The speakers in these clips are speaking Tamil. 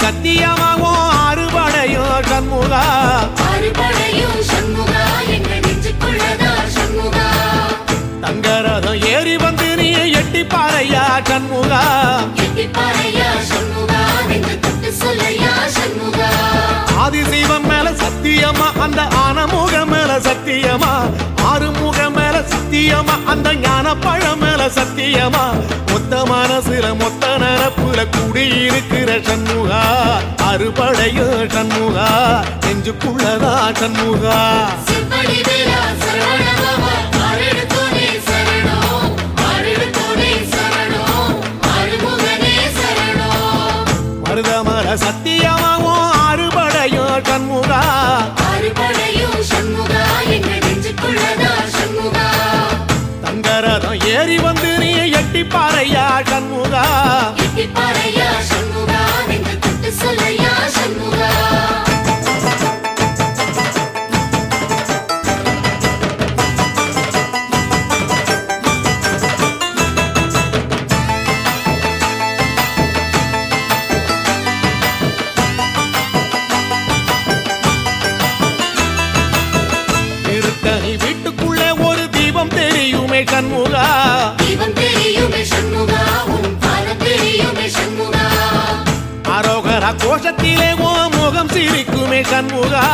சத்தியமாகும் அறுபடையும் சண்முகா அறுபடையும் சண்முகா எங்க நெஞ்சுக்குள்ளதா சண்முகா தங்கரதம் ஏறி வந்து நீ எட்டி பாறையா சண்முகா எட்டி பாறையா சண்முகா நெஞ்சு தொட்டு சொல்லையா சண்முகா ஆதிசைவம் மேல சத்தியமா அந்த ஆனமுகம் மேல சத்தியமா ஆறுமுகம் மேல சத்தியமா அந்த ஞான பழம் மேல சத்தியமா மொத்த மனசுல மொத்த நரப்புல குடியிருக்கிற சண்முகா அறுபடையும் சண்முகா நெஞ்சுக்குள்ளதா சண்முகா சிவடி வேலா சரவணபவா ஆரெடுத்தோனே சரணம் ஆரெடுத்தோனே சரணம் ஆறுமுகனே சரணம் மருதமர சத்தியமாவும் அறுபடையும் சண்முகா அறுபடையும் சண்முகா எங்க நெஞ்சுக்குள்ளதா சண்முகா தங்கரதம் ஏறி வந்து நீ எட்டி பாறையா சண்முகா எட்டி பாறையா சண்முகா நெஞ்சு தொட்டு சொல்லையா சண்முகா திருத்தணி வீட்டுக்குள்ளே ஒரு தீபம் தெரியுமே சண்முகா தீபம் தெரியுமே சண்முகா உன் பாதம் தெரியுமே சண்முகா அரோகரா கோஷத்திலே ஓ முகம் சிரிக்குமே சண்முகா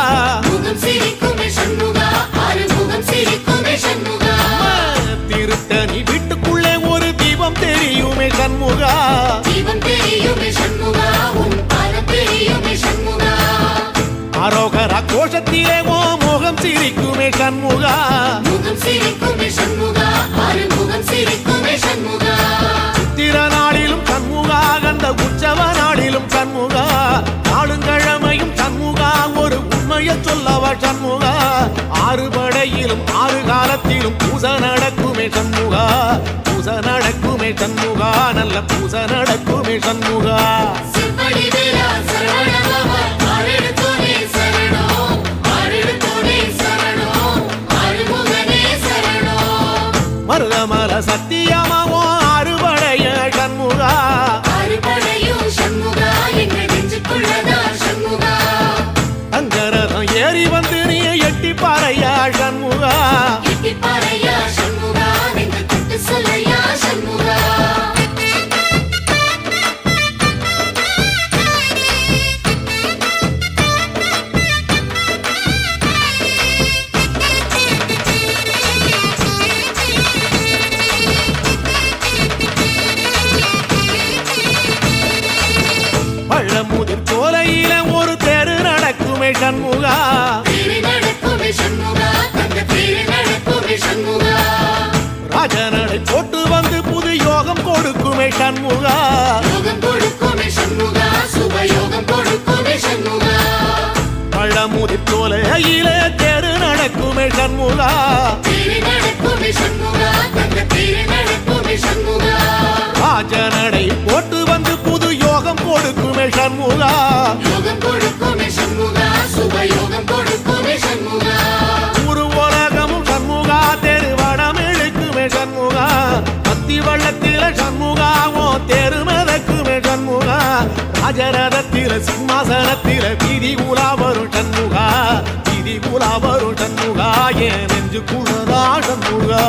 முகம் சிரிக்குமே சண்முகா ஆறுமுகம் சிரிக்குமே சண்முகா திருத்தணி வீட்டுக்குள்ளே ஒரு தீபம் தெரியுமே சண்முகா தீபம் தெரியுமே சண்முகா உன் பாதம் தெரியுமே சண்முகா அரோகரா கோஷத்திலே ஓ முகம் சிரிக்குமே சண்முகா முகம் சிரிக்குமே சண்முகா ஆறுமுகம் சிரிக்குமே சண்முகா சித்திர நாளிலும் சண்முகா கந்த உற்சவ நாளிலும் சண்முகா நாளுங்கிழமையும் சண்முகா ஒரு உண்மையை சொல்லவா சண்முகா ஆறுபடையிலும் ஆறு காலத்திலும் பூச நடக்குமே சண்முகா பூச நடக்குமே சண்முகா நல்ல பூச நடக்குமே சண்முகா சிவடி வேலா சரவணபவா ஆரெடுத்தோனே சரணம் ஆரெடுத்தோனே சரணம் ஆறுமுகனே சரணம் மருதமர சத்தியமாவும் அறுபடைய சண்முகா அறுபடையும் சண்முகா எங்க நெஞ்சுக்குள்ளதா சண்முகா தங்கரதம் ஏறி வந்து நீ எட்டி பாறையா சண்முகா எட்டி பாறையா சண்முகா நெஞ்சு தொட்டு சொல்லையா சண்முகா பழமுதிர் சோலையில ஒரு தெரு நடக்குமே சண்முகா தேரு நடக்குமே சண்முகா தங்க தேரு நடக்குமே சண்முகா ராஜனடை போட்டு வந்து புது யோகம் கொடுக்குமே சண்முகா யோகம் கொடுக்குமே சண்முகா சுபயோகம் கொடுக்குமே சண்முகா பழமுதிர் சோலையில தெரு நடக்குமே சண்முகா தேரு நடக்குமே சண்முகா தங்க தேரு நடக்குமே சண்முகா ராஜனடை போட்டு வந்து புது யோகம் கொடுக்குமே சண்முகா யோகம் கொடுக்குமே சண்முகா சுபயோகம் கொடுக்குமே சண்முகா ஒரு உலகமும் சண்முகா தெரு வடம் இழுக்குமே சண்முகா பத்தி வள்ளத்தில சண்முகாவோ தெரு மிதக்குமே சண்முகா ராஜரதத்தில சிம்மாசனத்தில வீதி உலா வரும் சண்முகா வீதி உலா வரும் சண்முகா என் நெஞ்சு குளதா சண்முகா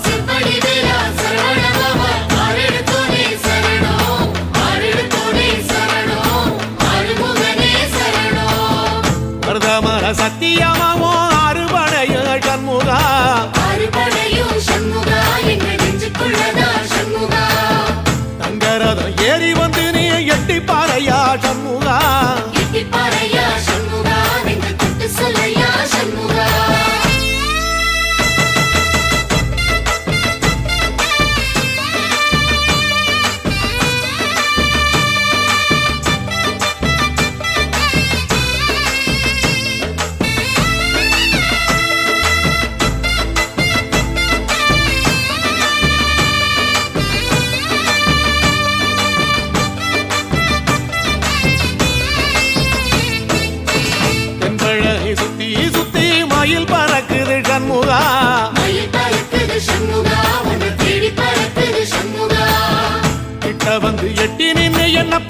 சிவடி வேலா சரவணபவா ஆரெடுத்தோனே சரணம் ஆரெடுத்தோனே சரணம் ஆறுமுகனே சரணம் மருதமர சத்தியமாவோ அறுபடைய சண்முகா அறுபடையும் சண்முகா எங்க நெஞ்சுக்குள்ளதா சண்முகா தங்கரதம் ஏறி வந்து நீ எட்டி பாறையா சண்முகா எட்டி பாறையா சண்முகா நெஞ்சு தொட்டு சொல்லையா சண்முகா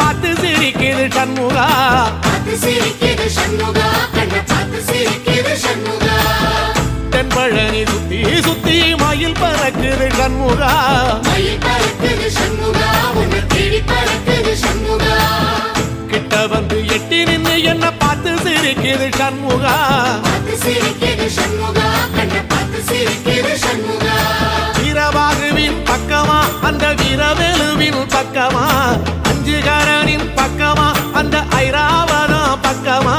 பார்த்து சிரிக்குது சண்முகா பார்த்து சிரிக்குது சண்முகா கண்ண பார்த்து சிரிக்குது சண்முகா தென்பழனி சுத்தி சுத்தி மயில் பறக்குது சண்முகா மயில் பறக்குது சண்முகா உன்னை தேடி பறக்குது சண்முகா கிட்ட வந்து எட்டி நின்னு என்ன பார்த்து சிரிக்குது சண்முகா பார்த்து சிரிக்குது சண்முகா கண்ண பார்த்து சிரிக்குது சண்முகா வீரபாகுவின் பக்கமா அந்த வீரவேலுவின் பக்கமா அஞ்சுகரனின் பக்கமா அந்த ஐராவதம் பக்கமா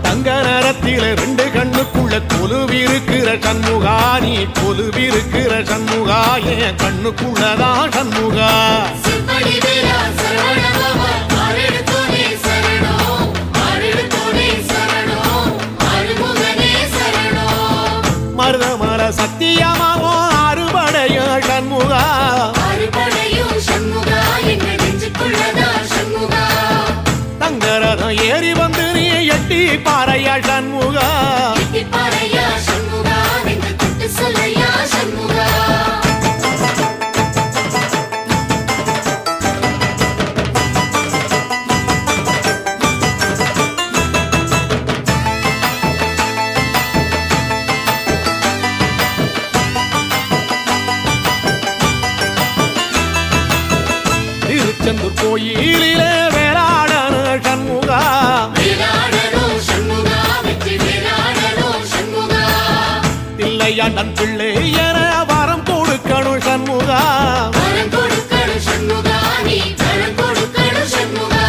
தங்க நேரத்தில ரெண்டு கண்ணுக்குள்ள கொலுவிருக்கிற சண்முகா நீ கொலுவிருக்கிற சண்முகா என் கண்ணுக்குள்ளதான் சண்முகா சிற்படி வேலா சரவணபவா ஆரெடுத்தோனே சரணம் ஆரெடுத்தோனே சரணம் ஆறுமுகனே சரணம் மருதமர சத்தியமாவோ அறுபடைய சண்முகா ஆறுபடையும் சண்முகா எங்க நெஞ்சுக்குள்ளதா சண்முகா தங்கரதம் ஏறி வந்து நீ எட்டி பாறையா சண்முகா எட்டிப்பாறையா சண்முகா நெஞ்சு தொட்டு சொல்லையா சண்முகா திருச்செந்தூர் கோயிலிலே வேளாடன சண்முகா வேலாடணும் சண்முகா வெற்றி வேலாடணும் சண்முகா தில்லையாண்டன் பிள்ளை என வரம் கொடுக்கணும் சண்முகா வரம் கொடுக்கணும் சண்முகா நீ வரம் கொடுக்கணும் சண்முகா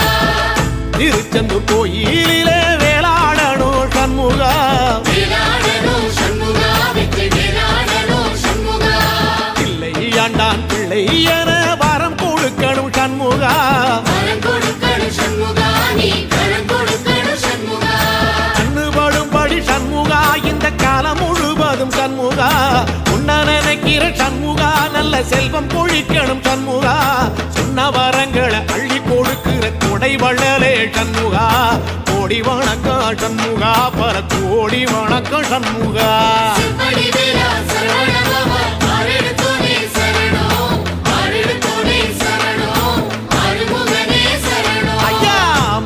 திருச்செந்தூர் கோயிலிலே வேளாடணும் சண்முகா வேலாடணும் சண்முகா வெற்றி வேலாடணும் சண்முகா தில்லையாண்டான் பிள்ளை என வரம் கொடுக்கணும் சண்முகா வரம் கொடுக்கணும் சண்முகா நீ வரம் கொடுக்கணும் சண்முகா கண்ணுபடும்படி சண்முகா இந்த காலம் முழுவதும் சண்முகா உன்ன நினைக்கிற சண்முகா நல்ல செல்வம் பொழிக்கணும் சண்முகா சொன்ன வரங்களை அள்ளி கொடுக்கிற கொடை வள்ளலே சண்முகா கோடி வணக்கம் சண்முகா பல கோடி வணக்கம் சண்முகா சிற்படி வேலா சரவணபவா ஆரெடுத்தோனே சரணம் ஆரெடுத்தோனே சரணம் ஆறுமுகனே சரணம் ஐயா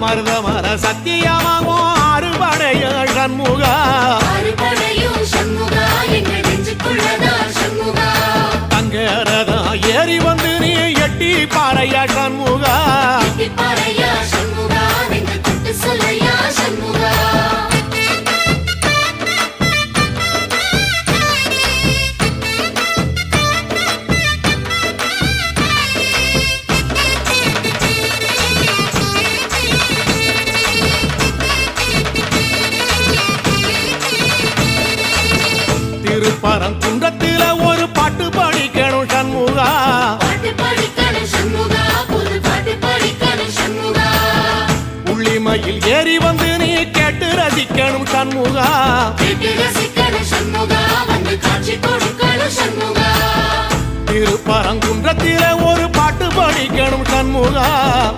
மருதமர சத்தியமாவோ அறுபடைய சண்முகா ஆறுபடையும் சண்முகா எங்க நெஞ்சுக்குள்ளதா சண்முகா தங்கரதம் ஏறி வந்து நீ எட்டி பாறையா சண்முகா எட்டிப்பாறையா சண்முகா நெஞ்சு தொட்டு சொல்லையா சண்முகா திருப்பரங்குன்றத்தில ஒரு பாட்டு படிக்கணும் சண்முகா பாட்டு படிக்கணும் சண்முகா புது பாட்டு படிக்கணும் சண்முகா உள்ளிமையில் ஏறி வந்து நீ கேட்டு ரசிக்கணும் சண்முகா கேட்டு ரசிக்கணும் சண்முகா வந்து காட்சி கொடுக்கணும் சண்முகா திருப்பரங்குன்றத்தில ஒரு பாட்டு படிக்கணும் சண்முகா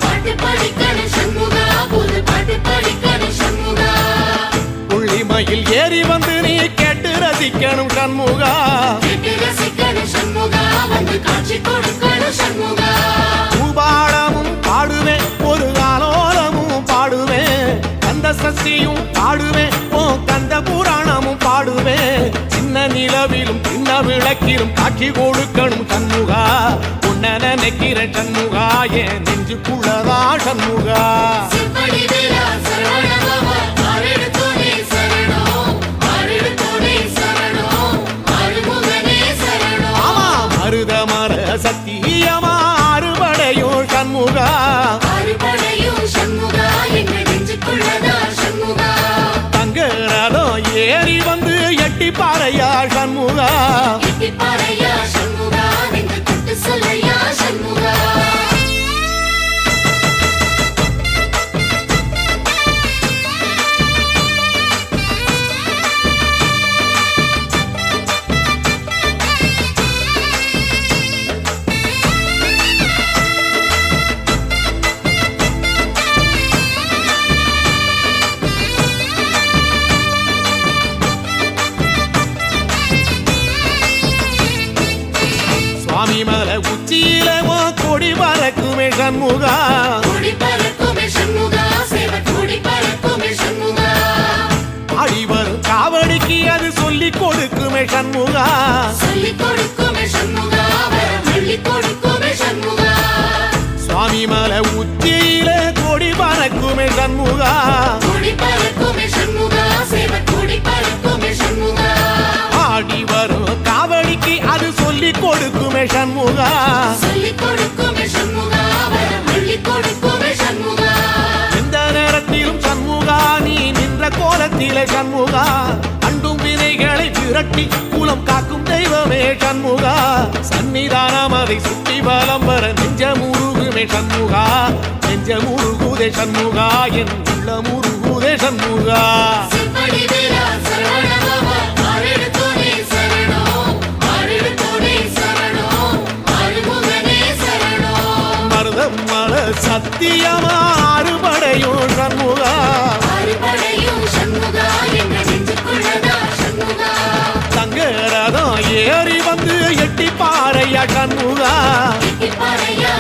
பாட்டு படிக்கணும் சண்முகா புது பாட்டு படிக்கணும் சண்முகா உள்ளிமையில் ஏறி வந்து நீ கேட்டு ரசிக்கணும் சண்முகா கேட்டு ரசிக்கணும் சண்முகா வந்து காட்சி கொடுக்கணும் சண்முகா பூபாடமும் பாடுவேன் ஒரு ஆலோலமும் பாடுவேன் கந்த சஷ்டியும் பாடுவேன் ஓ கந்த புராணமும் பாடுவேன் சின்ன நிலவிலும் சின்ன விளக்கிலும் காட்சி கொடுக்கணும் சண்முகா உன்ன நினைக்கிற சண்முகா என் நெஞ்சுக்குள்ளதா சண்முகா சிற்படி வேலா சரவணபவா ஆரெடுத்தோனே சரணம் ஆரெடுத்தோனே சரணம் ஆறுமுகனே சரணம் ஆமா மருதமர சத்தியமா அறுபடையோ சண்முகா ஆறுபடையும் சண்முகா எங்க நெஞ்சுக்குள்ளதா சண்முகா தங்கரதம் ஏறி வந்து எட்டி பாறையா சண்முகா எட்டிப்பாறையா சண்முகா நெஞ்சு தொட்டு சொல்லையா சண்முகா சுவாமி மலை உச்சியில கொடி பறக்குமே சண்முகா கொடி பறக்கும் கொடுக்குமே சண்முகா சொல்லிக் கொடுக்குமே சண்முகா வரம் அள்ளிக் கொடுக்குமே சண்முகா எந்த நேரத்திலும் சண்முகா நீ நின்ற கோலத்திலே சண்முகா அண்டும் வினைகளை விரட்டி குலம் காக்கும் தெய்வமே சண்முகா சன்னிதானம் அதை சுற்றி பலம் வர நெஞ்சமுருகுமே சண்முகா நெஞ்சமுருகுதே சண்முகா என் உள்ள முருகுதே சண்முகா செம்படி வீரா சரவணபவா ஆறெடுத்தோனே சரணம் ஆறெடுத்தோனே சரணம் ஆறுமுகனே சரணம் மருதம் மல சத்தியமா அறுபடையும் சண்முகா ஆறுபடையும் சண்முகா என்ற நெஞ்சுக்குள்ளதா சண்முகா தங்கரதம் ஏறி வந்து எட்டி பாறையா சண்முகா பாறையா